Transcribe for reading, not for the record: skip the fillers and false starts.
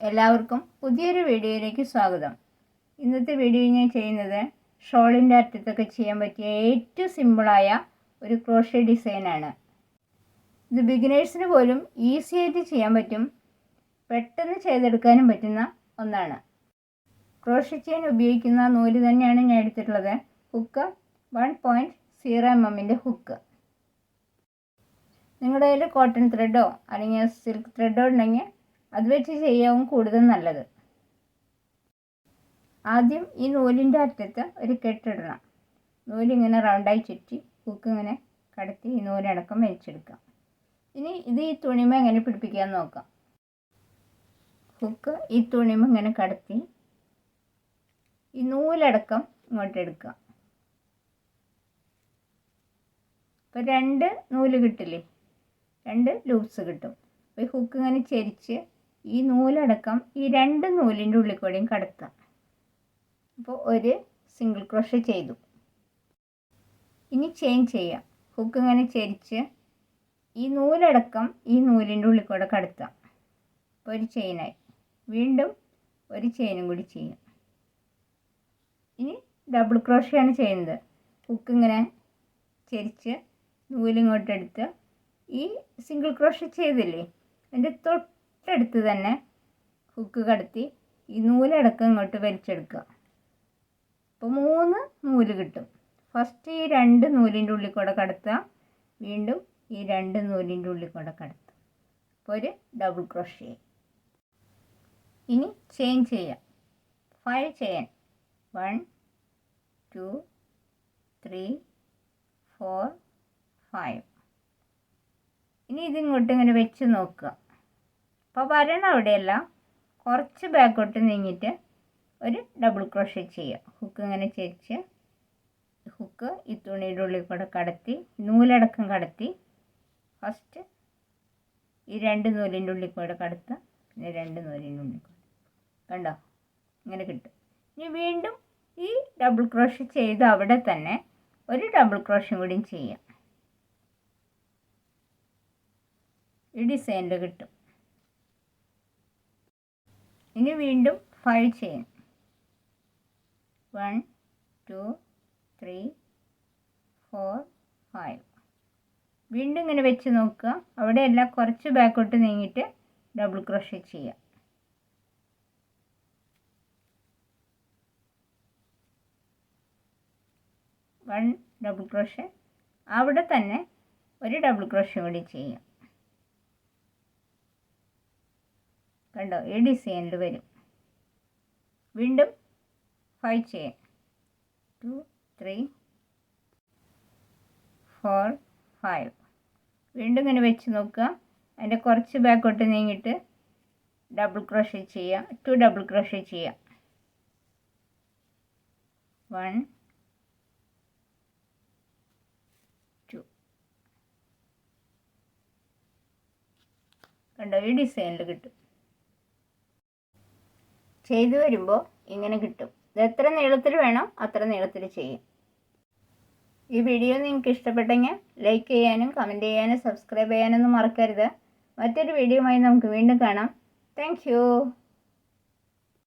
എല്ലാവർക്കും പുതിയൊരു വീഡിയോയിലേക്ക് സ്വാഗതം. ഇന്നത്തെ വീഡിയോ ഞാൻ ചെയ്യുന്നത് ഷോളിൻ്റെ അറ്റത്തൊക്കെ ചെയ്യാൻ പറ്റിയ ഏറ്റവും സിമ്പിളായ ഒരു ക്രോഷേ ഡിസൈനാണ്. ഇത് ബിഗിനേഴ്സിന് പോലും ഈസി ആയിട്ട് ചെയ്യാൻ പറ്റും, പെട്ടെന്ന് ചെയ്തെടുക്കാനും പറ്റുന്ന ഒന്നാണ്. ക്രോഷേ ചെയ്യാൻ ഉപയോഗിക്കുന്ന നൂല് തന്നെയാണ് ഞാൻ എടുത്തിട്ടുള്ളത്. Hook 1.0 mm hook. നിങ്ങളുടെ കയ്യിൽ കോട്ടൺ ത്രെഡോ അല്ലെങ്കിൽ സിൽക്ക് ത്രെഡോ ഉണ്ടെങ്കിൽ അത് വെച്ച് ചെയ്യാവും കൂടുതൽ നല്ലത്. ആദ്യം ഈ നൂലിൻ്റെ അറ്റത്ത് ഒരു കെട്ടിടണം. നൂലിങ്ങനെ റൗണ്ടായി ചുറ്റി ഹുക്ക് ഇങ്ങനെ കടത്തി ഈ നൂലടക്കം വലിച്ചെടുക്കാം. ഇനി ഇത് ഈ തുണിമ എങ്ങനെ പിടിപ്പിക്കാമെന്ന് നോക്കാം. ഹുക്ക് ഈ തുണിമ ഇങ്ങനെ കടത്തി ഈ നൂലടക്കം ഇങ്ങോട്ട് എടുക്കാം. ഇപ്പോൾ 2 നൂല് കിട്ടില്ലേ, 2 ലൂപ്സ് കിട്ടും. അപ്പോൾ ഈ ഹുക്ക് ഇങ്ങനെ ചെരിച്ച് ഈ നൂലടക്കം ഈ 2 നൂലിൻ്റെ ഉള്ളിൽ കൂടെയും കടത്താം. അപ്പോൾ ഒരു സിംഗിൾ ക്രോഷേ ചെയ്തു. ഇനി ചെയിൻ ചെയ്യാം. ഹുക്ക് ഇങ്ങനെ ചെരിച്ച് ഈ നൂലടക്കം ഈ നൂലിൻ്റെ ഉള്ളിൽ കൂടെ കടത്താം. അപ്പോൾ ഒരു ചെയിനായി. വീണ്ടും ഒരു ചെയിനും കൂടി ചെയ്യാം. ഇനി ഡബിൾ ക്രോഷയാണ് ചെയ്യുന്നത്. ഹുക്ക് ഇങ്ങനെ ചെരിച്ച് നൂലിങ്ങോട്ടെടുത്ത് ഈ സിംഗിൾ ക്രോഷേ ചെയ്തില്ലേ അതിൻ്റെ തൊട്ടടുത്ത് തന്നെ ഹുക്ക് കടത്തി ഈ നൂലടക്കം ഇങ്ങോട്ട് വലിച്ചെടുക്കുക. അപ്പോൾ 3 നൂല് കിട്ടും. ഫസ്റ്റ് ഈ 2 നൂലിൻ്റെ ഉള്ളിൽ കൂടെ കടത്തുക, വീണ്ടും ഈ 2 നൂലിൻ്റെ ഉള്ളിൽ കൂടെ കടത്തുക. അപ്പോൾ ഒരു ഡബിൾ ക്രോഷേ. ഇനി ചെയിൻ ചെയ്യാം. 5 ചെയിൻ. 1 2 3 4 5. ഇനി ഇതിങ്ങോട്ട് ഇങ്ങനെ വെച്ച് നോക്കുക. അപ്പോൾ വരണം അവിടെയല്ല, കുറച്ച് ബാക്കോട്ട് നീങ്ങിയിട്ട് ഒരു ഡബിൾ ക്രോഷേ ചെയ്യുക. ഹുക്ക് ഇങ്ങനെ ചെരിച്ച് ഹുക്ക് ഈ തുണിയുടെ ഉള്ളിൽ കൂടെ കടത്തി നൂലടക്കം കടത്തി ഫസ്റ്റ് ഈ 2 നൂലിൻ്റെ ഉള്ളിൽ കൂടെ കടത്തുക, പിന്നെ 2 നൂലിൻ്റെ ഉള്ളിൽ കൂടെ. കണ്ടോ, ഇങ്ങനെ കിട്ടും. ഇനി വീണ്ടും ഈ ഡബിൾ ക്രോഷേ ചെയ്ത് അവിടെ തന്നെ ഒരു ഡബിൾ ക്രോഷയും കൂടിയും ചെയ്യാം. ഈ ഡിസൈനിൽ കിട്ടും. ഇനി വീണ്ടും 5 ചെയിൻ. 1 2 3 4 5. വീണ്ടും ഇങ്ങനെ വെച്ച് നോക്കുക. അവിടെയല്ല, കുറച്ച് ബാക്കോട്ട് നീങ്ങിയിട്ട് ഡബിൾ ക്രോഷേ ചെയ്യാം. വൺ ഡബിൾ ക്രോഷേ, അവിടെ തന്നെ ഒരു ഡബിൾ ക്രോഷേ കൂടി ചെയ്യാം. കണ്ടോ, ഈ ഡിസൈനിൽ വരും. വീണ്ടും 5 ചെയിൻ. 2 3 4 5. വീണ്ടും ഇങ്ങനെ വെച്ച് നോക്കുക. അതിൻ്റെ കുറച്ച് ബാക്കോട്ട് നീങ്ങിയിട്ട് ഡബിൾ ക്രോഷേ ചെയ്യാം. 2 ഡബിൾ ക്രോഷേ ചെയ്യാം. 1 2. കണ്ടോ, ഈ ഡിസൈനിൽ കിട്ടും. ചെയ്തു വരുമ്പോൾ ഇങ്ങനെ കിട്ടും. ഇത് എത്ര നീളത്തിൽ വേണോ അത്ര നീളത്തിൽ ചെയ്യും. ഈ വീഡിയോ നിങ്ങൾക്ക് ഇഷ്ടപ്പെട്ടെങ്കിൽ ലൈക്ക് ചെയ്യാനും കമൻറ്റ് ചെയ്യാനും സബ്സ്ക്രൈബ് ചെയ്യാനൊന്നും മറക്കരുത്. മറ്റൊരു വീഡിയോയുമായി നമുക്ക് വീണ്ടും കാണാം. താങ്ക്